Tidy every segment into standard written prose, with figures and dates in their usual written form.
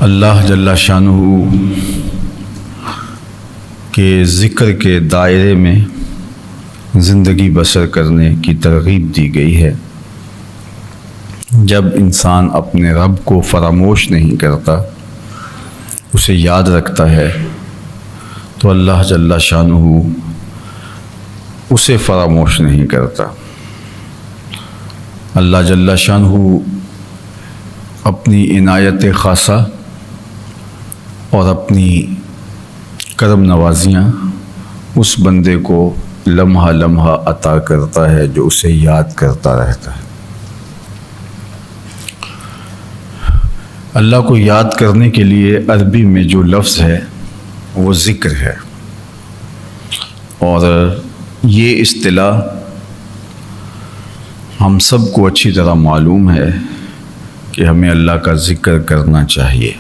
اللہ جل شانہ کے ذکر کے دائرے میں زندگی بسر کرنے کی ترغیب دی گئی ہے۔ جب انسان اپنے رب کو فراموش نہیں کرتا، اسے یاد رکھتا ہے، تو اللہ جل شانہ اسے فراموش نہیں کرتا۔ اللہ جل شانہ اپنی عنایت خاصہ اور اپنی کرم نوازیاں اس بندے کو لمحہ لمحہ عطا کرتا ہے جو اسے یاد کرتا رہتا ہے۔ اللہ کو یاد کرنے کے لیے عربی میں جو لفظ ہے وہ ذکر ہے، اور یہ اصطلاح ہم سب کو اچھی طرح معلوم ہے کہ ہمیں اللہ کا ذکر کرنا چاہیے۔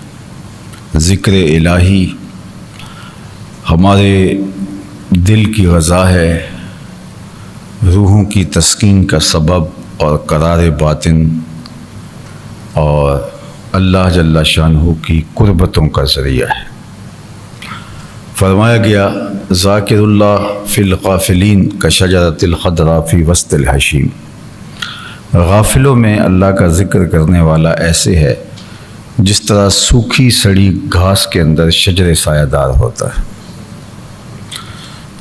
ذکر الہی ہمارے دل کی غذا ہے، روحوں کی تسکین کا سبب اور قرار باطن، اور اللہ جل شانہ کی قربتوں کا ذریعہ ہے۔ فرمایا گیا ذاکر اللہ فی الغافلین کشجرۃ الخضراء فی وسط الحشیم، غافلوں میں اللہ کا ذکر کرنے والا ایسے ہے جس طرح سوکھی سڑی گھاس کے اندر شجر سایہ دار ہوتا ہے،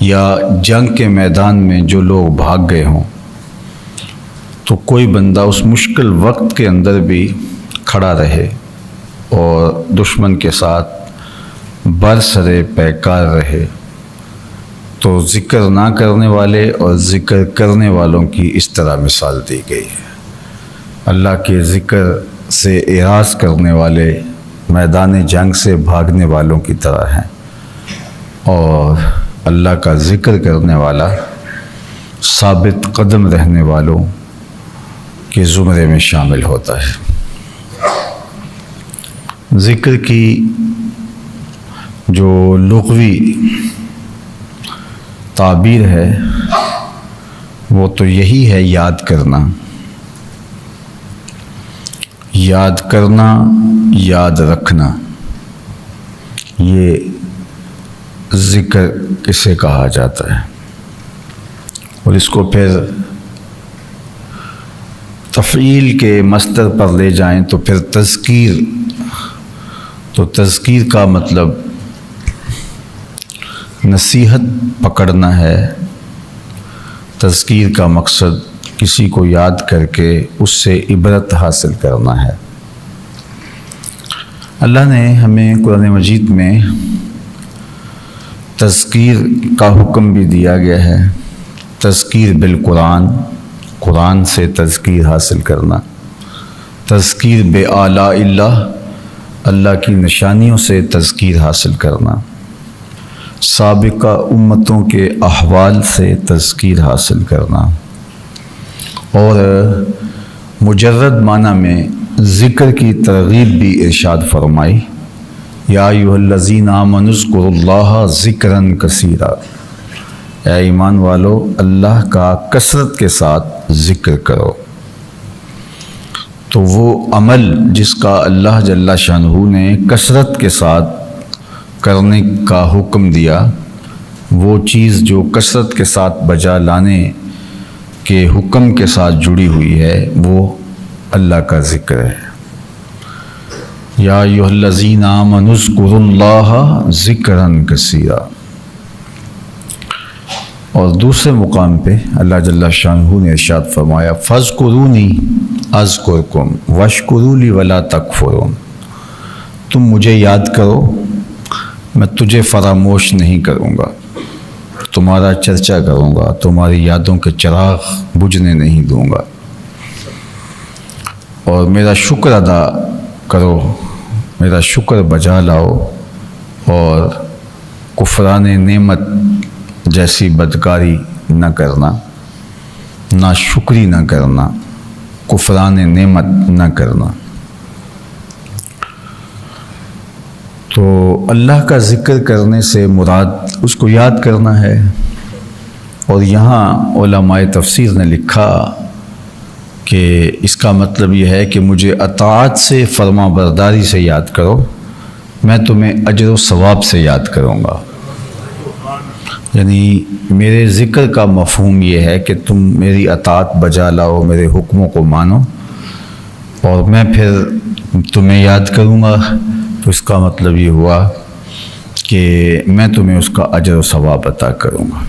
یا جنگ کے میدان میں جو لوگ بھاگ گئے ہوں تو کوئی بندہ اس مشکل وقت کے اندر بھی کھڑا رہے اور دشمن کے ساتھ برسرے پیکار رہے، تو ذکر نہ کرنے والے اور ذکر کرنے والوں کی اس طرح مثال دی گئی ہے۔ اللہ کے ذکر سے اعراض کرنے والے میدان جنگ سے بھاگنے والوں کی طرح ہیں، اور اللہ کا ذکر کرنے والا ثابت قدم رہنے والوں کے زمرے میں شامل ہوتا ہے۔ ذکر کی جو لغوی تعبیر ہے وہ تو یہی ہے، یاد کرنا۔ یاد کرنا، یاد رکھنا، یہ ذکر کسے کہا جاتا ہے۔ اور اس کو پھر تفعیل کے مصدر پر لے جائیں تو پھر تذکیر، تو تذکیر کا مطلب نصیحت پکڑنا ہے۔ تذکیر کا مقصد کسی کو یاد کر کے اس سے عبرت حاصل کرنا ہے۔ اللہ نے ہمیں قرآن مجید میں تذکیر کا حکم بھی دیا گیا ہے۔ تذکیر بالقرآن، قرآن سے تذکیر حاصل کرنا۔ تذکیر بآلاء اللہ، اللہ کی نشانیوں سے تذکیر حاصل کرنا۔ سابقہ امتوں کے احوال سے تذکیر حاصل کرنا، اور مجرد معنی میں ذکر کی ترغیب بھی ارشاد فرمائی، یا ایھا الذین آمنوا اذکروا اللہ ذکرا کثیرا، اے ایمان والو اللہ کا کثرت کے ساتھ ذکر کرو۔ تو وہ عمل جس کا اللہ جل شانہ نے کثرت کے ساتھ کرنے کا حکم دیا، وہ چیز جو کثرت کے ساتھ بجا لانے کے حکم کے ساتھ جڑی ہوئی ہے وہ اللہ کا ذکر ہے۔ یا ایھا الذین آمنوا اذکروا اللہ ذکرا کثیرا۔ اور دوسرے مقام پہ اللہ جل شانہ نے ارشاد فرمایا فاذکرونی اذکرکم واشکروا لی ولا تکفرون، تم مجھے یاد کرو، میں تجھے فراموش نہیں کروں گا، تمہارا چرچا کروں گا، تمہاری یادوں کے چراغ بجھنے نہیں دوں گا، اور میرا شکر ادا کرو، میرا شکر بجا لاؤ، اور کفران نعمت جیسی بدکاری نہ کرنا، ناشکری نہ کرنا، کفران نعمت نہ کرنا۔ تو اللہ کا ذکر کرنے سے مراد اس کو یاد کرنا ہے۔ اور یہاں علماء تفسیر نے لکھا کہ اس کا مطلب یہ ہے کہ مجھے اطاعت سے، فرما برداری سے یاد کرو، میں تمہیں اجر و ثواب سے یاد کروں گا۔ یعنی میرے ذکر کا مفہوم یہ ہے کہ تم میری اطاعت بجا لاؤ، میرے حکموں کو مانو، اور میں پھر تمہیں یاد کروں گا۔ تو اس کا مطلب یہ ہوا کہ میں تمہیں اس کا اجر و ثواب عطا کروں گا۔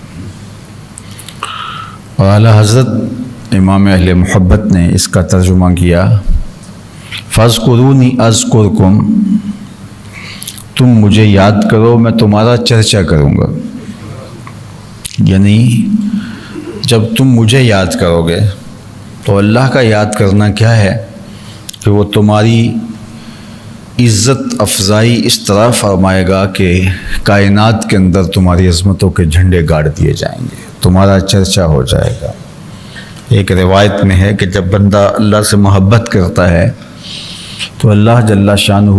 اور اعلیٰ حضرت امام اہل محبت نے اس کا ترجمہ کیا، فاذکرونی اذکرکم، تم مجھے یاد کرو میں تمہارا چرچا کروں گا۔ یعنی جب تم مجھے یاد کرو گے تو اللہ کا یاد کرنا کیا ہے کہ وہ تمہاری عزت افزائی اس طرح فرمائے گا کہ کائنات کے اندر تمہاری عظمتوں کے جھنڈے گاڑ دیے جائیں گے، تمہارا چرچا ہو جائے گا۔ ایک روایت میں ہے کہ جب بندہ اللہ سے محبت کرتا ہے تو اللہ جل شانہ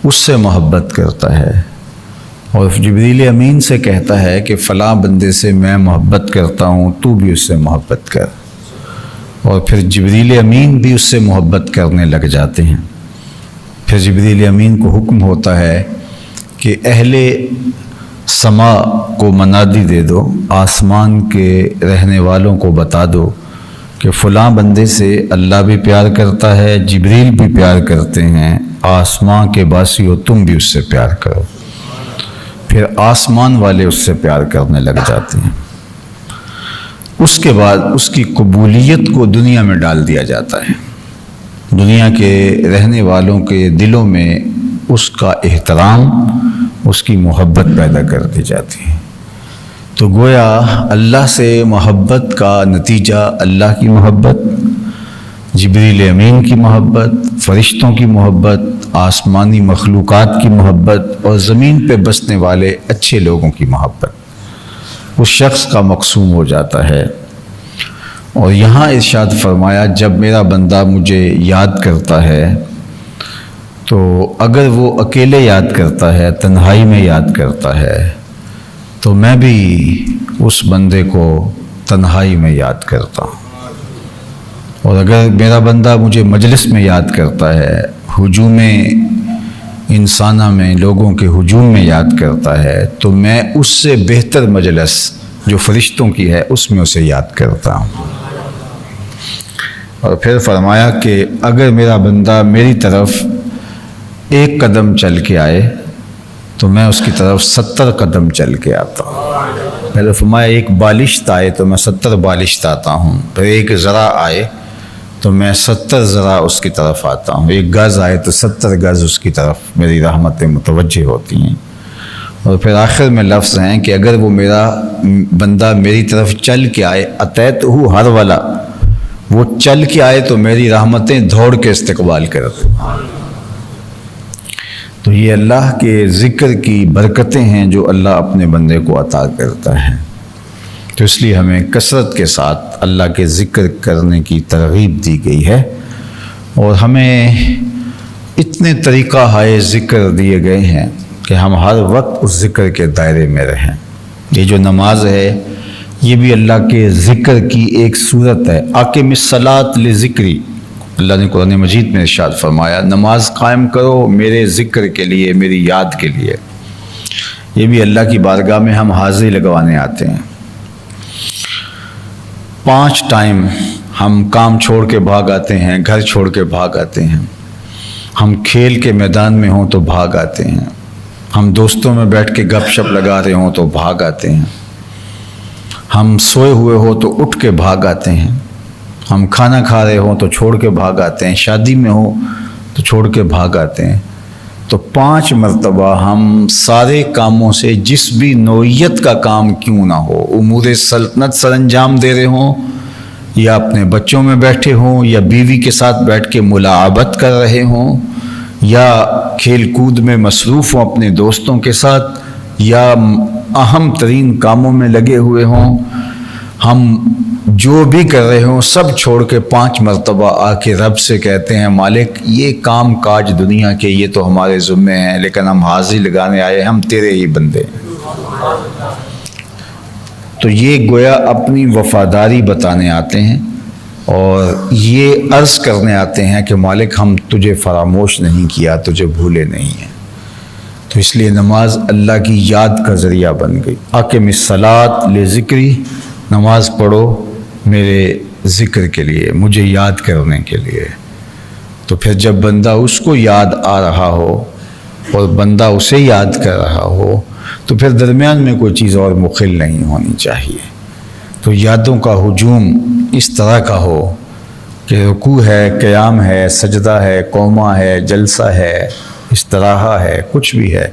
اس سے محبت کرتا ہے، اور جبریل امین سے کہتا ہے کہ فلاں بندے سے میں محبت کرتا ہوں، تو بھی اس سے محبت کر، اور پھر جبریل امین بھی اس سے محبت کرنے لگ جاتے ہیں۔ پھر جبریل امین کو حکم ہوتا ہے کہ اہل سما کو منادی دے دو، آسمان کے رہنے والوں کو بتا دو کہ فلاں بندے سے اللہ بھی پیار کرتا ہے، جبریل بھی پیار کرتے ہیں، آسمان کے باسیوں تم بھی اس سے پیار کرو۔ پھر آسمان والے اس سے پیار کرنے لگ جاتے ہیں۔ اس کے بعد اس کی قبولیت کو دنیا میں ڈال دیا جاتا ہے، دنیا کے رہنے والوں کے دلوں میں اس کا احترام، اس کی محبت پیدا کر دی جاتی ہے۔ تو گویا اللہ سے محبت کا نتیجہ اللہ کی محبت، جبریل امین کی محبت، فرشتوں کی محبت، آسمانی مخلوقات کی محبت، اور زمین پہ بسنے والے اچھے لوگوں کی محبت اس شخص کا مقسوم ہو جاتا ہے۔ اور یہاں ارشاد فرمایا جب میرا بندہ مجھے یاد کرتا ہے تو اگر وہ اکیلے یاد کرتا ہے، تنہائی میں یاد کرتا ہے، تو میں بھی اس بندے کو تنہائی میں یاد کرتا ہوں۔ اور اگر میرا بندہ مجھے مجلس میں یاد کرتا ہے، ہجوم انسانہ میں، لوگوں کے ہجوم میں یاد کرتا ہے، تو میں اس سے بہتر مجلس جو فرشتوں کی ہے اس میں اسے یاد کرتا ہوں۔ اور پھر فرمایا کہ اگر میرا بندہ میری طرف ایک قدم چل کے آئے تو میں اس کی طرف 70 قدم چل کے آتا ہوں۔ پہلے فرمایا ایک بالشت آئے تو میں 70 بالشت آتا ہوں، پھر ایک ذرا آئے تو میں 70 ذرا اس کی طرف آتا ہوں، ایک گز آئے تو 70 گز اس کی طرف میری رحمتیں متوجہ ہوتی ہیں۔ اور پھر آخر میں لفظ ہیں کہ اگر وہ میرا بندہ میری طرف چل کے آئے، اتیتہ ہر والا، وہ چل کے آئے تو میری رحمتیں دوڑ کے استقبال کرتے۔ تو یہ اللہ کے ذکر کی برکتیں ہیں جو اللہ اپنے بندے کو عطا کرتا ہے۔ تو اس لیے ہمیں کثرت کے ساتھ اللہ کے ذکر کرنے کی ترغیب دی گئی ہے، اور ہمیں اتنے طریقہ ہائے ذکر دیے گئے ہیں کہ ہم ہر وقت اس ذکر کے دائرے میں رہیں۔ یہ جو نماز ہے یہ بھی اللہ کے ذکر کی ایک صورت ہے۔ اقم الصلاۃ لذکری، اللہ نے قرآن مجید میں ارشاد فرمایا نماز قائم کرو میرے ذکر کے لیے، میری یاد کے لیے۔ یہ بھی اللہ کی بارگاہ میں ہم حاضری لگوانے آتے ہیں۔ 5 ٹائم ہم کام چھوڑ کے بھاگ آتے ہیں، گھر چھوڑ کے بھاگ آتے ہیں، ہم کھیل کے میدان میں ہوں تو بھاگ آتے ہیں، ہم دوستوں میں بیٹھ کے گپ شپ لگا رہے ہوں تو بھاگ آتے ہیں، ہم سوئے ہوئے ہو تو اٹھ کے بھاگ آتے ہیں، ہم کھانا کھا رہے ہوں تو چھوڑ کے بھاگ آتے ہیں، شادی میں ہو تو چھوڑ کے بھاگ آتے ہیں۔ تو 5 مرتبہ ہم سارے کاموں سے، جس بھی نوعیت کا کام کیوں نہ ہو، امور سلطنت سر انجام دے رہے ہوں، یا اپنے بچوں میں بیٹھے ہوں، یا بیوی کے ساتھ بیٹھ کے ملاعبت کر رہے ہوں، یا کھیل کود میں مصروف ہوں اپنے دوستوں کے ساتھ، یا اہم ترین کاموں میں لگے ہوئے ہوں، ہم جو بھی کر رہے ہوں سب چھوڑ کے 5 مرتبہ آ کے رب سے کہتے ہیں مالک یہ کام کاج دنیا کے یہ تو ہمارے ذمے ہیں، لیکن ہم حاضری لگانے آئے، ہم تیرے ہی بندے ہیں۔ تو یہ گویا اپنی وفاداری بتانے آتے ہیں، اور یہ عرض کرنے آتے ہیں کہ مالک ہم تجھے فراموش نہیں کیا، تجھے بھولے نہیں ہیں۔ تو اس لیے نماز اللہ کی یاد کا ذریعہ بن گئی۔ اقم الصلاۃ لذکری، نماز پڑھو میرے ذکر کے لیے، مجھے یاد کرنے کے لیے۔ تو پھر جب بندہ اس کو یاد آ رہا ہو اور بندہ اسے یاد کر رہا ہو تو پھر درمیان میں کوئی چیز اور مخل نہیں ہونی چاہیے۔ تو یادوں کا ہجوم اس طرح کا ہو کہ رکوع ہے، قیام ہے، سجدہ ہے، قومہ ہے، جلسہ ہے، استراحہ ہے، کچھ بھی ہے،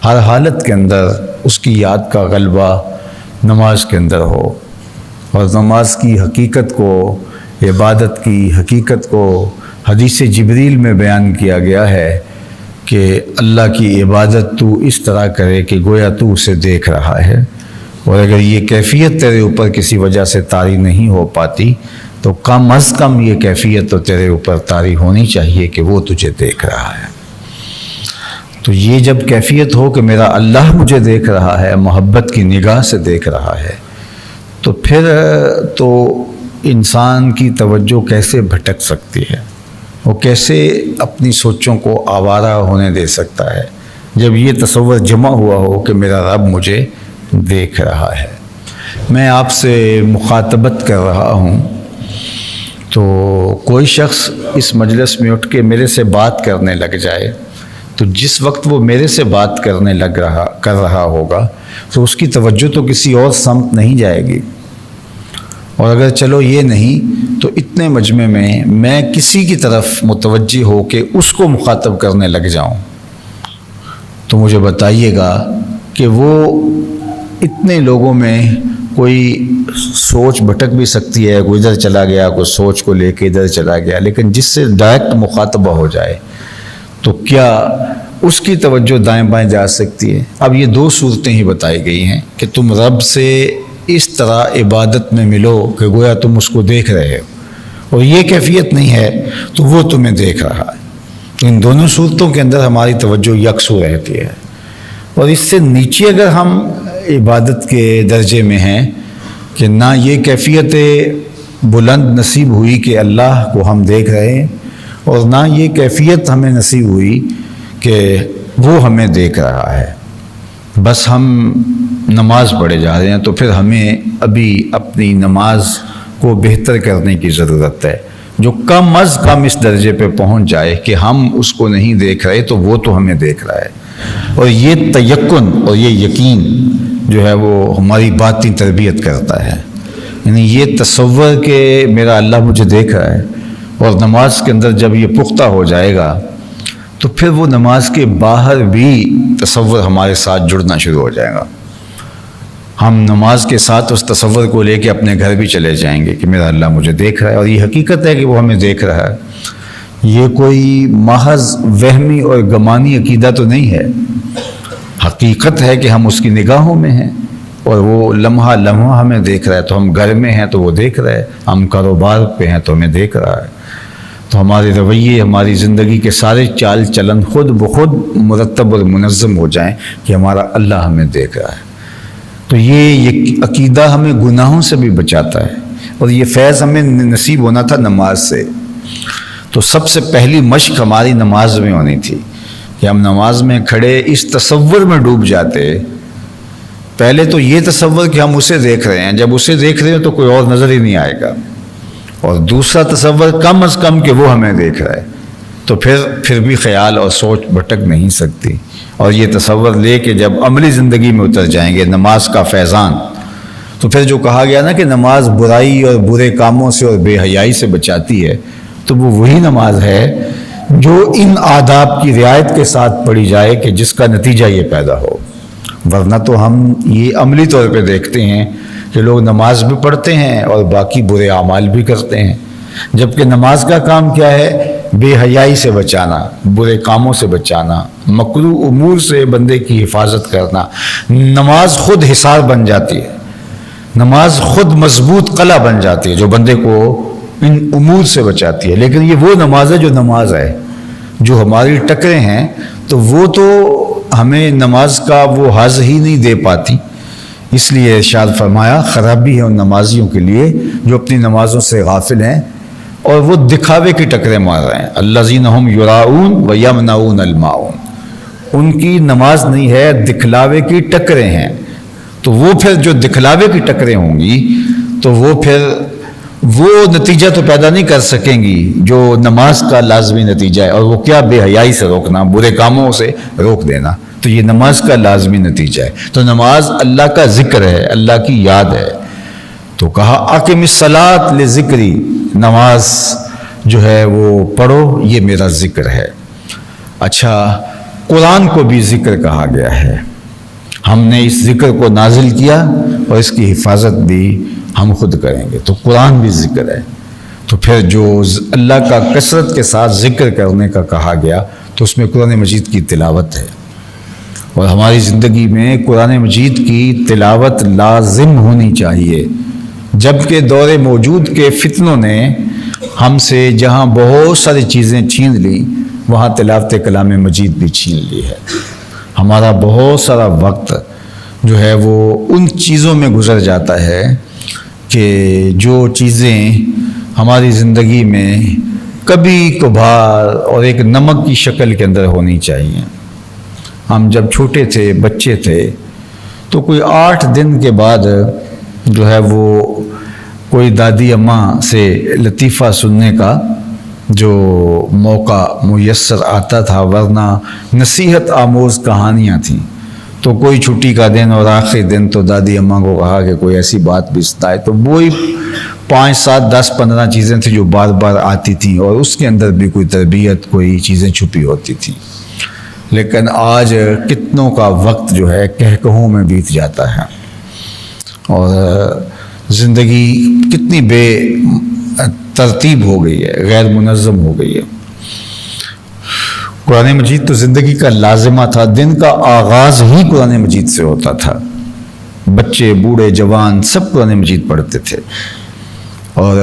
ہر حالت کے اندر اس کی یاد کا غلبہ نماز کے اندر ہو، اور نماز کی حقیقت کو، عبادت کی حقیقت کو حدیث جبریل میں بیان کیا گیا ہے کہ اللہ کی عبادت تو اس طرح کرے کہ گویا تو اسے دیکھ رہا ہے، اور اگر یہ کیفیت تیرے اوپر کسی وجہ سے طاری نہیں ہو پاتی تو کم از کم یہ کیفیت تو تیرے اوپر طاری ہونی چاہیے کہ وہ تجھے دیکھ رہا ہے۔ تو یہ جب کیفیت ہو کہ میرا اللہ مجھے دیکھ رہا ہے، محبت کی نگاہ سے دیکھ رہا ہے، تو پھر تو انسان کی توجہ کیسے بھٹک سکتی ہے، وہ کیسے اپنی سوچوں کو آوارہ ہونے دے سکتا ہے جب یہ تصور جمع ہوا ہو کہ میرا رب مجھے دیکھ رہا ہے۔ میں آپ سے مخاطبت کر رہا ہوں تو کوئی شخص اس مجلس میں اٹھ کے میرے سے بات کرنے لگ جائے تو جس وقت وہ میرے سے بات کر رہا ہوگا تو اس کی توجہ تو کسی اور سمت نہیں جائے گی، اور اگر چلو یہ نہیں تو اتنے مجمع میں کسی کی طرف متوجہ ہو کے اس کو مخاطب کرنے لگ جاؤں تو مجھے بتائیے گا کہ وہ اتنے لوگوں میں کوئی سوچ بھٹک بھی سکتی ہے، کوئی ادھر چلا گیا، کوئی سوچ کو لے کے ادھر چلا گیا، لیکن جس سے ڈائریکٹ مخاطبہ ہو جائے تو کیا اس کی توجہ دائیں بائیں جا سکتی ہے؟ اب یہ دو صورتیں ہی بتائی گئی ہیں کہ تم رب سے اس طرح عبادت میں ملو کہ گویا تم اس کو دیکھ رہے ہو، اور یہ کیفیت نہیں ہے تو وہ تمہیں دیکھ رہا ہے۔ ان دونوں صورتوں کے اندر ہماری توجہ یکسو رہتی ہے، اور اس سے نیچے اگر ہم عبادت کے درجے میں ہیں کہ نہ یہ کیفیت بلند نصیب ہوئی کہ اللہ کو ہم دیکھ رہے ہیں، اور نہ یہ کیفیت ہمیں نصیب ہوئی کہ وہ ہمیں دیکھ رہا ہے، بس ہم نماز پڑھے جا رہے ہیں، تو پھر ہمیں ابھی اپنی نماز کو بہتر کرنے کی ضرورت ہے، جو کم از کم اس درجے پہ پہنچ جائے کہ ہم اس کو نہیں دیکھ رہے تو وہ تو ہمیں دیکھ رہا ہے۔ اور یہ تیقن اور یہ یقین جو ہے وہ ہماری باطنی تربیت کرتا ہے، یعنی یہ تصور کہ میرا اللہ مجھے دیکھ رہا ہے، اور نماز کے اندر جب یہ پختہ ہو جائے گا تو پھر وہ نماز کے باہر بھی تصور ہمارے ساتھ جڑنا شروع ہو جائے گا۔ ہم نماز کے ساتھ اس تصور کو لے کے اپنے گھر بھی چلے جائیں گے کہ میرا اللہ مجھے دیکھ رہا ہے، اور یہ حقیقت ہے کہ وہ ہمیں دیکھ رہا ہے، یہ کوئی محض وہمی اور گمانی عقیدہ تو نہیں ہے، حقیقت ہے کہ ہم اس کی نگاہوں میں ہیں، اور وہ لمحہ لمحہ ہمیں دیکھ رہا ہے۔ تو ہم گھر میں ہیں تو وہ دیکھ رہا ہے، ہم کاروبار پہ ہیں تو ہمیں دیکھ رہا ہے، تو ہمارے رویے، ہماری زندگی کے سارے چال چلن خود بخود مرتب اور منظم ہو جائیں کہ ہمارا اللہ ہمیں دیکھ رہا ہے۔ تو یہ عقیدہ ہمیں گناہوں سے بھی بچاتا ہے، اور یہ فیض ہمیں نصیب ہونا تھا نماز سے۔ تو سب سے پہلی مشق ہماری نماز میں ہونی تھی کہ ہم نماز میں کھڑے اس تصور میں ڈوب جاتے، پہلے تو یہ تصور کہ ہم اسے دیکھ رہے ہیں، جب اسے دیکھ رہے ہیں تو کوئی اور نظر ہی نہیں آئے گا، اور دوسرا تصور کم از کم کہ وہ ہمیں دیکھ رہا ہے، تو پھر بھی خیال اور سوچ بھٹک نہیں سکتی، اور یہ تصور لے کے جب عملی زندگی میں اتر جائیں گے نماز کا فیضان، تو پھر جو کہا گیا نا کہ نماز برائی اور برے کاموں سے اور بے حیائی سے بچاتی ہے، تو وہ وہی نماز ہے جو ان آداب کی رعایت کے ساتھ پڑھی جائے کہ جس کا نتیجہ یہ پیدا ہو۔ ورنہ تو ہم یہ عملی طور پہ دیکھتے ہیں کہ لوگ نماز بھی پڑھتے ہیں اور باقی برے اعمال بھی کرتے ہیں، جبکہ نماز کا کام کیا ہے؟ بے حیائی سے بچانا، برے کاموں سے بچانا، مکروہ امور سے بندے کی حفاظت کرنا۔ نماز خود حصار بن جاتی ہے، نماز خود مضبوط قلعہ بن جاتی ہے جو بندے کو ان امور سے بچاتی ہے۔ لیکن یہ وہ نماز ہے جو نماز ہے، جو ہماری ٹکریں ہیں تو وہ تو ہمیں نماز کا وہ حظ ہی نہیں دے پاتی۔ اس لیے ارشاد فرمایا خرابی ہے ان نمازیوں کے لیے جو اپنی نمازوں سے غافل ہیں اور وہ دکھاوے کی ٹکریں مار رہے ہیں۔ الذین هم یراؤون و یمنعون الماعون، ان کی نماز نہیں ہے، دکھلاوے کی ٹکریں ہیں. تو وہ پھر جو دکھلاوے کی ٹکریں ہوں گی تو وہ پھر وہ نتیجہ تو پیدا نہیں کر سکیں گی جو نماز کا لازمی نتیجہ ہے. اور وہ کیا؟ بے حیائی سے روکنا، برے کاموں سے روک دینا. تو یہ نماز کا لازمی نتیجہ ہے. تو نماز اللہ کا ذکر ہے، اللہ کی یاد ہے. تو کہا اقم الصلاۃ لذکری، نماز جو ہے وہ پڑھو، یہ میرا ذکر ہے. اچھا، قرآن کو بھی ذکر کہا گیا ہے. ہم نے اس ذکر کو نازل کیا اور اس کی حفاظت بھی ہم خود کریں گے. تو قرآن بھی ذکر ہے. تو پھر جو اللہ کا کثرت کے ساتھ ذکر کرنے کا کہا گیا تو اس میں قرآن مجید کی تلاوت ہے. اور ہماری زندگی میں قرآن مجید کی تلاوت لازم ہونی چاہیے. جبکہ دور موجود کے فتنوں نے ہم سے جہاں بہت ساری چیزیں چھین لی، وہاں تلاوت کلام مجید بھی چھین لی ہے. ہمارا بہت سارا وقت جو ہے وہ ان چیزوں میں گزر جاتا ہے کہ جو چیزیں ہماری زندگی میں کبھی کبھار اور ایک نمک کی شکل کے اندر ہونی چاہیے. ہم جب چھوٹے تھے، بچے تھے، تو کوئی 8 دن کے بعد جو ہے وہ کوئی دادی اماں سے لطیفہ سننے کا جو موقع میسر آتا تھا، ورنہ نصیحت آموز کہانیاں تھیں. تو کوئی چھٹی کا دن اور آخری دن تو دادی اماں کو کہا کہ کوئی ایسی بات بھی سنائے. تو وہی 5 7 10 15 چیزیں تھیں جو بار بار آتی تھیں، اور اس کے اندر بھی کوئی تربیت، کوئی چیزیں چھپی ہوتی تھیں. لیکن آج کتنوں کا وقت جو ہے کہکہوں میں بیت جاتا ہے، اور زندگی کتنی بے ترتیب ہو گئی ہے، غیر منظم ہو گئی ہے. قرآن مجید تو زندگی کا لازمہ تھا. دن کا آغاز ہی قرآن مجید سے ہوتا تھا. بچے، بوڑھے، جوان سب قرآن مجید پڑھتے تھے. اور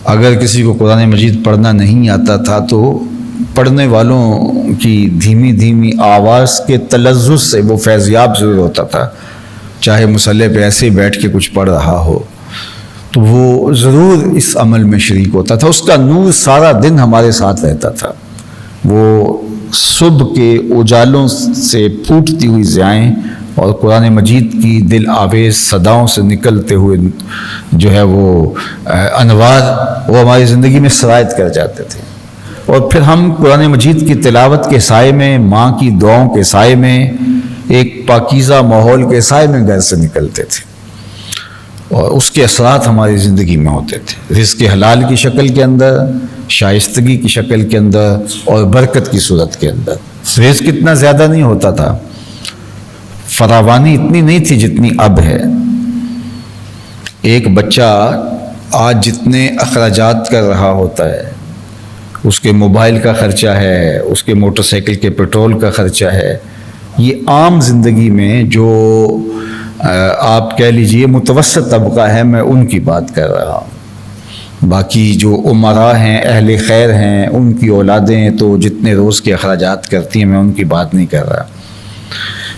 اگر کسی کو قرآن مجید پڑھنا نہیں آتا تھا تو پڑھنے والوں کی دھیمی دھیمی آواز کے تلذذ سے وہ فیضیاب ضرور ہوتا تھا. چاہے مصلی پہ ایسے ہی بیٹھ کے کچھ پڑھ رہا ہو تو وہ ضرور اس عمل میں شریک ہوتا تھا. اس کا نور سارا دن ہمارے ساتھ رہتا تھا. وہ صبح کے اجالوں سے پھوٹتی ہوئی ضیائیں اور قرآن مجید کی دل آویز صداؤں سے نکلتے ہوئے جو ہے وہ انوار، وہ ہماری زندگی میں سرایت کر جاتے تھے. اور پھر ہم قرآن مجید کی تلاوت کے سائے میں، ماں کی دعاؤں کے سائے میں، ایک پاکیزہ ماحول کے سائے میں گھر سے نکلتے تھے، اور اس کے اثرات ہماری زندگی میں ہوتے تھے. رزق حلال کی شکل کے اندر، شائستگی کی شکل کے اندر، اور برکت کی صورت کے اندر. رزق اتنا زیادہ نہیں ہوتا تھا، فراوانی اتنی نہیں تھی جتنی اب ہے. ایک بچہ آج جتنے اخراجات کر رہا ہوتا ہے، اس کے موبائل کا خرچہ ہے، اس کے موٹر سائیکل کے پیٹرول کا خرچہ ہے، یہ عام زندگی میں جو آپ کہہ لیجئے متوسط طبقہ ہے، میں ان کی بات کر رہا ہوں. باقی جو امراء ہیں، اہل خیر ہیں، ان کی اولادیں تو جتنے روز کے اخراجات کرتی ہیں، میں ان کی بات نہیں کر رہا.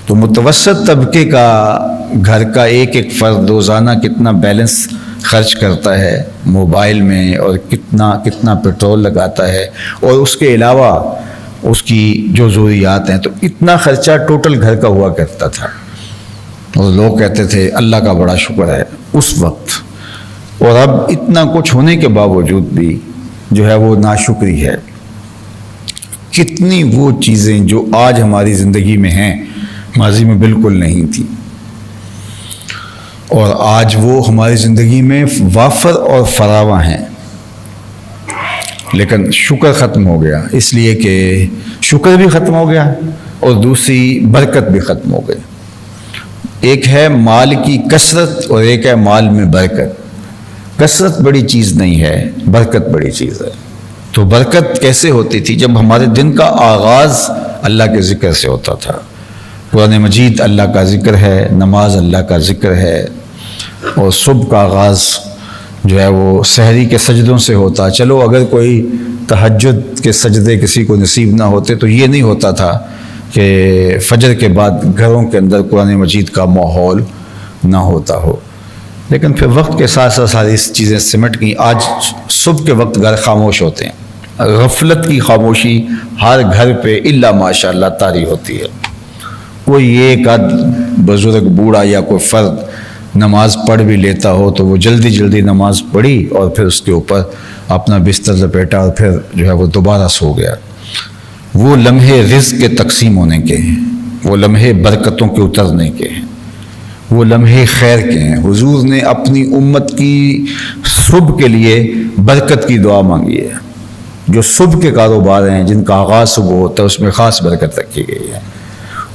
تو متوسط طبقے کا گھر کا ایک ایک فرد روزانہ کتنا بیلنس خرچ کرتا ہے موبائل میں، اور کتنا پیٹرول لگاتا ہے، اور اس کے علاوہ اس کی جو ضروریات ہیں، تو اتنا خرچہ ٹوٹل گھر کا ہوا کرتا تھا. اور لوگ کہتے تھے اللہ کا بڑا شکر ہے اس وقت. اور اب اتنا کچھ ہونے کے باوجود بھی جو ہے وہ ناشکری ہے. کتنی وہ چیزیں جو آج ہماری زندگی میں ہیں، ماضی میں بالکل نہیں تھی، اور آج وہ ہماری زندگی میں وافر اور فراواں ہیں. لیکن شکر ختم ہو گیا، اس لیے کہ شکر بھی ختم ہو گیا اور دوسری برکت بھی ختم ہو گئی. ایک ہے مال کی کثرت اور ایک ہے مال میں برکت. کثرت بڑی چیز نہیں ہے، برکت بڑی چیز ہے. تو برکت کیسے ہوتی تھی؟ جب ہمارے دن کا آغاز اللہ کے ذکر سے ہوتا تھا. قرآن مجید اللہ کا ذکر ہے، نماز اللہ کا ذکر ہے، اور صبح کا آغاز جو ہے وہ سحری کے سجدوں سے ہوتا. چلو اگر کوئی تہجد کے سجدے کسی کو نصیب نہ ہوتے تو یہ نہیں ہوتا تھا کہ فجر کے بعد گھروں کے اندر قرآن مجید کا ماحول نہ ہوتا ہو. لیکن پھر وقت کے ساتھ ساتھ ساری چیزیں سمٹ گئیں. آج صبح کے وقت گھر خاموش ہوتے ہیں. غفلت کی خاموشی ہر گھر پہ الا ماشاء اللہ طاری ہوتی ہے۔ کوئی ایک آدھ بزرگ بوڑھا یا کوئی فرد نماز پڑھ بھی لیتا ہو تو وہ جلدی جلدی نماز پڑھی اور پھر اس کے اوپر اپنا بستر لپیٹا اور پھر جو ہے وہ دوبارہ سو گیا۔ وہ لمحے رزق کے تقسیم ہونے کے ہیں، وہ لمحے برکتوں کے اترنے کے ہیں، وہ لمحے خیر کے ہیں۔ حضور نے اپنی امت کی صبح کے لیے برکت کی دعا مانگی ہے۔ جو صبح کے کاروبار ہیں جن کا آغاز صبح ہوتا ہے اس میں خاص برکت رکھی گئی ہے۔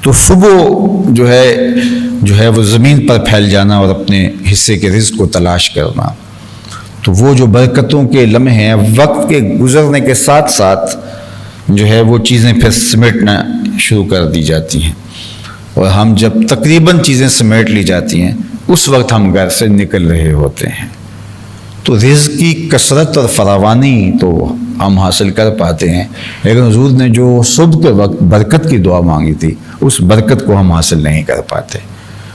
تو صبح جو ہے وہ زمین پر پھیل جانا اور اپنے حصے کے رزق کو تلاش کرنا، تو وہ جو برکتوں کے لمحے ہیں وقت کے گزرنے کے ساتھ ساتھ جو ہے وہ چیزیں پھر سمیٹنا شروع کر دی جاتی ہیں، اور ہم جب تقریباً چیزیں سمیٹ لی جاتی ہیں اس وقت ہم گھر سے نکل رہے ہوتے ہیں۔ تو رزق کی کثرت اور فراوانی تو ہم حاصل کر پاتے ہیں، لیکن حضور نے جو صبح کے وقت برکت کی دعا مانگی تھی اس برکت کو ہم حاصل نہیں کر پاتے،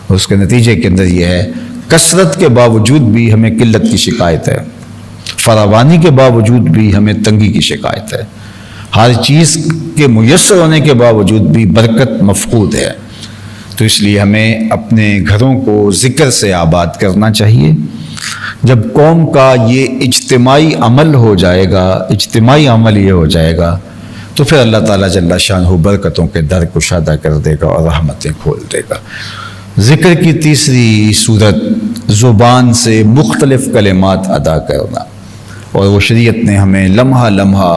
اور اس کے نتیجے کے اندر یہ ہے کثرت کے باوجود بھی ہمیں قلت کی شکایت ہے، فراوانی کے باوجود بھی ہمیں تنگی کی شکایت ہے، ہر چیز کے میسر ہونے کے باوجود بھی برکت مفقود ہے۔ تو اس لیے ہمیں اپنے گھروں کو ذکر سے آباد کرنا چاہیے۔ جب قوم کا یہ اجتماعی عمل ہو جائے گا، اجتماعی عمل یہ ہو جائے گا تو پھر اللہ تعالیٰ جل شانہ برکتوں کے در کشادہ کر دے گا اور رحمتیں کھول دے گا۔ ذکر کی تیسری صورت زبان سے مختلف کلمات ادا کرنا، اور وہ شریعت نے ہمیں لمحہ لمحہ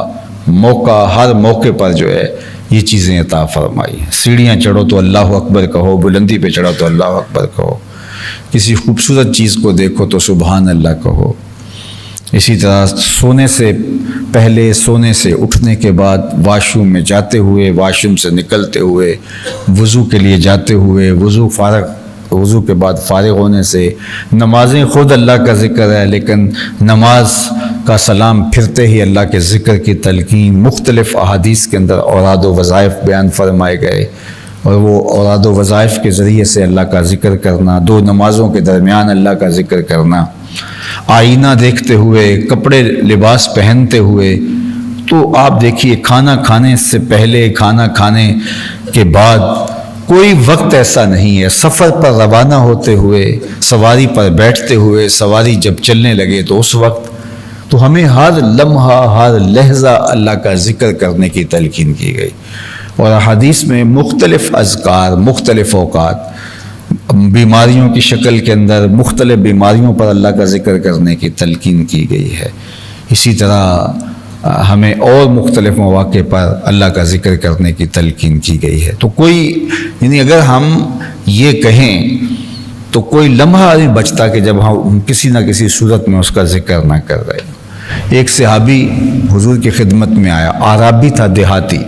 ہر موقع پر جو ہے یہ چیزیں عطا فرمائی ہیں۔ سیڑھیاں چڑھو تو اللہ اکبر کہو، بلندی پہ چڑھو تو اللہ اکبر کہو، کسی خوبصورت چیز کو دیکھو تو سبحان اللہ کہو۔ اسی طرح سونے سے پہلے، سونے سے اٹھنے کے بعد، واش روم میں جاتے ہوئے، واش روم سے نکلتے ہوئے، وضو کے لیے جاتے ہوئے، وضو کے بعد فارغ ہونے سے، نمازیں خود اللہ کا ذکر ہے لیکن نماز کا سلام پھرتے ہی اللہ کے ذکر کی تلقین، مختلف احادیث کے اندر اوراد و وظائف بیان فرمائے گئے، اور وہ اوراد و وظائف کے ذریعے سے اللہ کا ذکر کرنا، دو نمازوں کے درمیان اللہ کا ذکر کرنا، آئینہ دیکھتے ہوئے، کپڑے لباس پہنتے ہوئے۔ تو آپ دیکھیے کھانا کھانے سے پہلے، کھانا کھانے کے بعد کوئی وقت ایسا نہیں ہے، سفر پر روانہ ہوتے ہوئے، سواری پر بیٹھتے ہوئے، سواری جب چلنے لگے تو اس وقت، تو ہمیں ہر لمحہ ہر لحظہ اللہ کا ذکر کرنے کی تلقین کی گئی، اور احادیث میں مختلف اذکار، مختلف اوقات، بیماریوں کی شکل کے اندر مختلف بیماریوں پر اللہ کا ذکر کرنے کی تلقین کی گئی ہے۔ اسی طرح ہمیں اور مختلف مواقع پر اللہ کا ذکر کرنے کی تلقین کی گئی ہے۔ تو یعنی اگر ہم یہ کہیں تو کوئی لمحہ نہیں بچتا کہ جب ہم کسی نہ کسی صورت میں اس کا ذکر نہ کر رہے۔ ایک صحابی حضور کی خدمت میں آیا، اعرابی تھا، دیہاتی،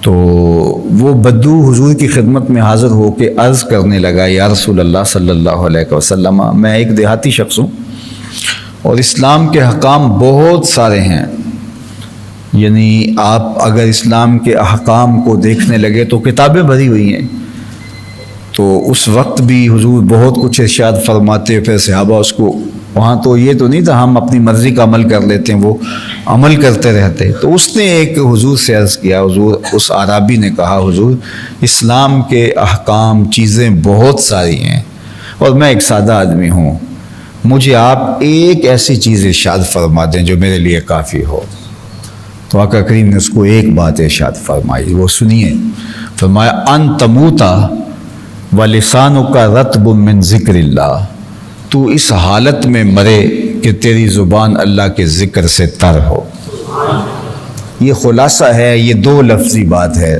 تو وہ بدو حضور کی خدمت میں حاضر ہو کے عرض کرنے لگا، یا رسول اللہ صلی اللہ علیہ وسلم، میں ایک دیہاتی شخص ہوں اور اسلام کے احکام بہت سارے ہیں، یعنی آپ اگر اسلام کے احکام کو دیکھنے لگے تو کتابیں بھری ہوئی ہیں۔ تو اس وقت بھی حضور بہت کچھ ارشاد فرماتے، پھر صحابہ اس کو، وہاں تو یہ تو نہیں تھا ہم اپنی مرضی کا عمل کر لیتے ہیں، وہ عمل کرتے رہتے۔ تو اس نے ایک حضور سے عرض کیا، حضور، اس اعرابی نے کہا، حضور اسلام کے احکام چیزیں بہت ساری ہیں اور میں ایک سادہ آدمی ہوں، مجھے آپ ایک ایسی چیز ارشاد فرما دیں جو میرے لیے کافی ہو۔ تو آقا کریم نے اس کو ایک بات ارشاد فرمائی، وہ سنیے، فرمایا ان تموتا ولسانک رطب من ذکر اللہ، تو اس حالت میں مرے کہ تیری زبان اللہ کے ذکر سے تر ہو۔ یہ خلاصہ ہے، یہ دو لفظی بات ہے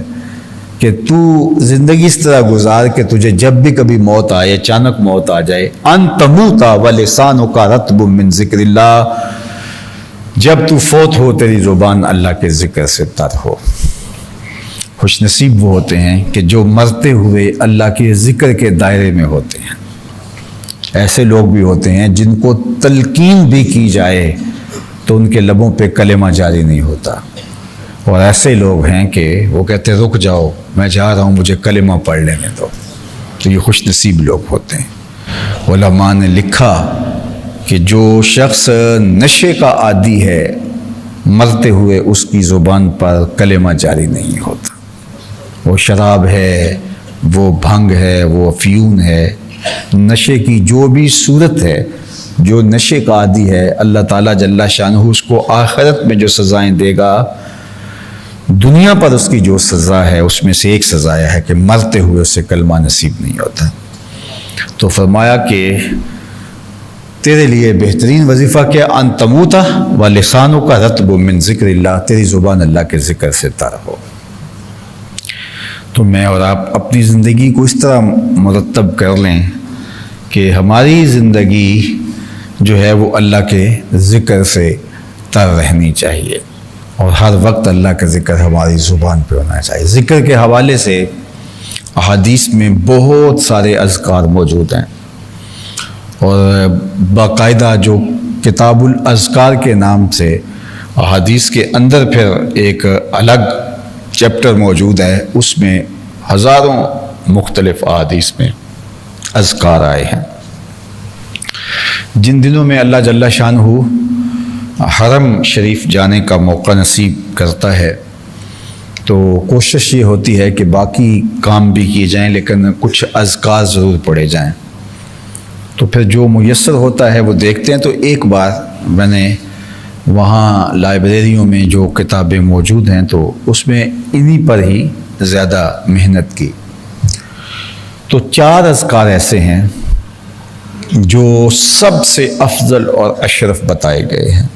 کہ تو زندگی اس طرح گزار کہ تجھے جب بھی کبھی موت آئے، اچانک موت آ جائے، ان تموتا ولسانک رطب من ذکر اللہ، جب تو فوت ہو تیری زبان اللہ کے ذکر سے تر ہو۔ خوش نصیب وہ ہوتے ہیں کہ جو مرتے ہوئے اللہ کے ذکر کے دائرے میں ہوتے ہیں۔ ایسے لوگ بھی ہوتے ہیں جن کو تلقین بھی کی جائے تو ان کے لبوں پہ کلمہ جاری نہیں ہوتا، اور ایسے لوگ ہیں کہ وہ کہتے رک جاؤ، میں جا رہا ہوں، مجھے کلمہ پڑھ لینے دو۔ تو یہ خوش نصیب لوگ ہوتے ہیں۔ علماء نے لکھا کہ جو شخص نشے کا عادی ہے، مرتے ہوئے اس کی زبان پر کلمہ جاری نہیں ہوتا۔ وہ شراب ہے، وہ بھنگ ہے، وہ افیون ہے، نشے کی جو بھی صورت ہے، جو نشے کا عادی ہے، اللہ تعالیٰ جل شانہ اس کو آخرت میں جو سزائیں دے گا، دنیا پر اس کی جو سزا ہے اس میں سے ایک سزا ہے کہ مرتے ہوئے اسے کلمہ نصیب نہیں ہوتا۔ تو فرمایا کہ تیرے لیے بہترین وظیفہ کیا، ان تموتا و لسانوں کا رطب من ذکر اللہ، تیری زبان اللہ کے ذکر سے تر ہو۔ تو میں اور آپ اپنی زندگی کو اس طرح مرتب کر لیں کہ ہماری زندگی جو ہے وہ اللہ کے ذکر سے تر رہنی چاہیے، اور ہر وقت اللہ کا ذکر ہماری زبان پہ ہونا چاہیے۔ ذکر کے حوالے سے احادیث میں بہت سارے اذکار موجود ہیں، اور باقاعدہ جو کتاب الاذکار کے نام سے احادیث کے اندر پھر ایک الگ چیپٹر موجود ہے، اس میں ہزاروں مختلف احادیث میں اذکار آئے ہیں۔ جن دنوں میں اللہ جل شانہ حرم شریف جانے کا موقع نصیب کرتا ہے تو کوشش یہ ہوتی ہے کہ باقی کام بھی کیے جائیں لیکن کچھ اذکار ضرور پڑھے جائیں۔ تو پھر جو میسر ہوتا ہے وہ دیکھتے ہیں۔ تو ایک بار میں نے وہاں لائبریریوں میں جو کتابیں موجود ہیں تو اس میں انہی پر ہی زیادہ محنت کی۔ تو 4 اذکار ایسے ہیں جو سب سے افضل اور اشرف بتائے گئے ہیں،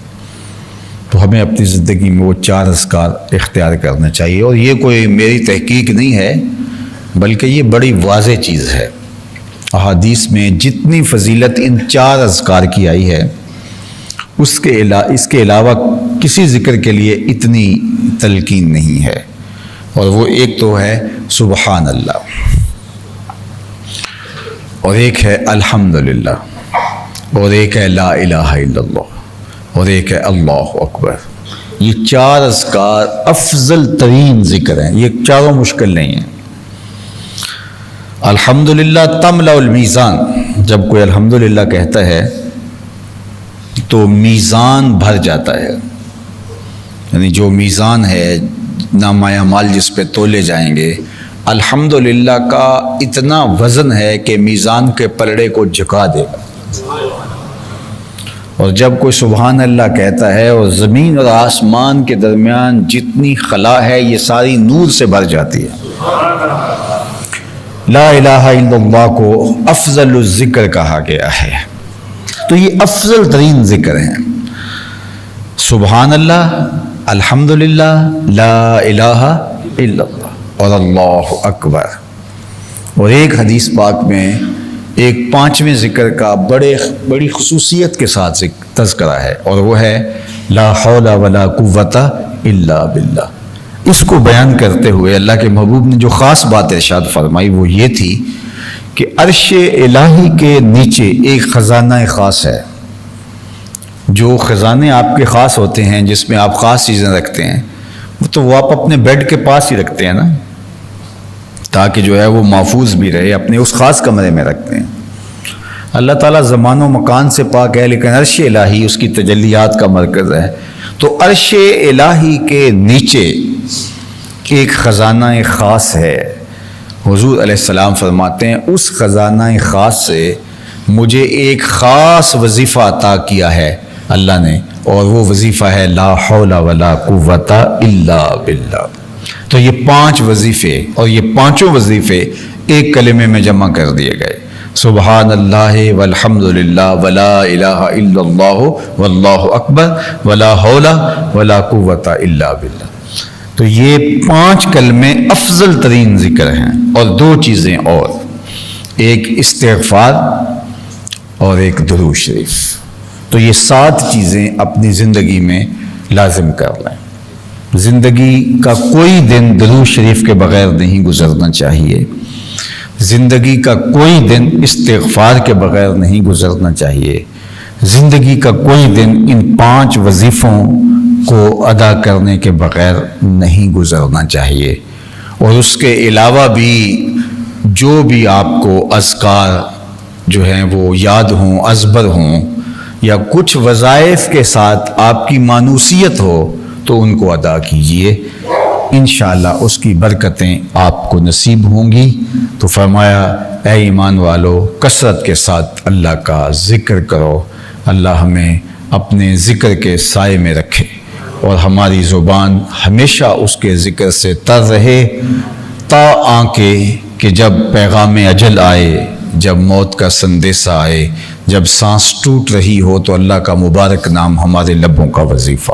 تو ہمیں اپنی زندگی میں وہ 4 اذکار اختیار کرنا چاہیے۔ اور یہ کوئی میری تحقیق نہیں ہے بلکہ یہ بڑی واضح چیز ہے۔ احادیث میں جتنی فضیلت ان 4 اذکار کی آئی ہے اس کے علاوہ کسی ذکر کے لیے اتنی تلقین نہیں ہے، اور وہ ایک تو ہے سبحان اللہ، اور ایک ہے الحمدللہ، اور ایک ہے لا الہ الا اللہ، اور ایک ہے اللہ اکبر۔ یہ 4 اذکار افضل ترین ذکر ہیں، یہ چاروں مشکل نہیں ہیں۔ الحمدللہ تملأ المیزان، جب کوئی الحمدللہ کہتا ہے تو میزان بھر جاتا ہے، یعنی جو میزان ہے نامہ اعمال جس پہ تولے جائیں گے، الحمدللہ کا اتنا وزن ہے کہ میزان کے پلڑے کو جھکا دے گا۔ اور جب کوئی سبحان اللہ کہتا ہے اور زمین اور آسمان کے درمیان جتنی خلا ہے یہ ساری نور سے بھر جاتی ہے۔ لا الہ الا اللہ کو افضل الذکر کہا گیا ہے، تو یہ افضل ترین ذکر ہیں، سبحان اللہ، الحمدللہ، لا الہ الا اللہ اور اللہ اکبر۔ اور ایک حدیث پاک میں ایک 5ویں ذکر کا بڑی خصوصیت کے ساتھ تذکرہ ہے، اور وہ ہے لا حول ولا قوت الا باللہ۔ اس کو بیان کرتے ہوئے اللہ کے محبوب نے جو خاص بات ارشاد فرمائی وہ یہ تھی کہ عرش الہی کے نیچے ایک خزانہ خاص ہے۔ جو خزانے آپ کے خاص ہوتے ہیں جس میں آپ خاص چیزیں رکھتے ہیں تو وہ آپ اپنے بیڈ کے پاس ہی رکھتے ہیں نا، تاکہ جو ہے وہ محفوظ بھی رہے، اپنے اس خاص کمرے میں رکھتے ہیں۔ اللہ تعالیٰ زمان و مکان سے پاک ہے لیکن عرش الہی اس کی تجلیات کا مرکز ہے۔ تو عرش الہی کے نیچے ایک خزانہ خاص ہے۔ حضور علیہ السلام فرماتے ہیں اس خزانہ خاص سے مجھے ایک خاص وظیفہ عطا کیا ہے اللہ نے، اور وہ وظیفہ ہے لا حول ولا قوت الا باللہ۔ تو یہ 5 وظیفے اور یہ 5 وظیفے ایک کلمے میں جمع کر دیے گئے، سبحان اللہ والحمدللہ ولا الہ الا اللہ واللہ اکبر ولا حول ولا قوت الا باللہ۔ تو یہ 5 کلمے افضل ترین ذکر ہیں، اور 2 چیزیں اور، ایک استغفار اور ایک درود شریف۔ تو یہ 7 چیزیں اپنی زندگی میں لازم کر لیں۔ زندگی کا کوئی دن درود شریف کے بغیر نہیں گزرنا چاہیے، زندگی کا کوئی دن استغفار کے بغیر نہیں گزرنا چاہیے، زندگی کا کوئی دن ان 5 وظیفوں کو ادا کرنے کے بغیر نہیں گزرنا چاہیے۔ اور اس کے علاوہ بھی جو بھی آپ کو اذکار جو ہیں وہ یاد ہوں، ازبر ہوں، یا کچھ وظائف کے ساتھ آپ کی مانوسیت ہو تو ان کو ادا کیجئے، انشاءاللہ اس کی برکتیں آپ کو نصیب ہوں گی۔ تو فرمایا اے ایمان والو کثرت کے ساتھ اللہ کا ذکر کرو، اللہ ہمیں اپنے ذکر کے سائے میں رکھے اور ہماری زبان ہمیشہ اس کے ذکر سے تر رہے تا آنکے کہ جب پیغام اجل آئے، جب موت کا سندیسہ آئے، جب سانس ٹوٹ رہی ہو تو اللہ کا مبارک نام ہمارے لبوں کا وظیفہ۔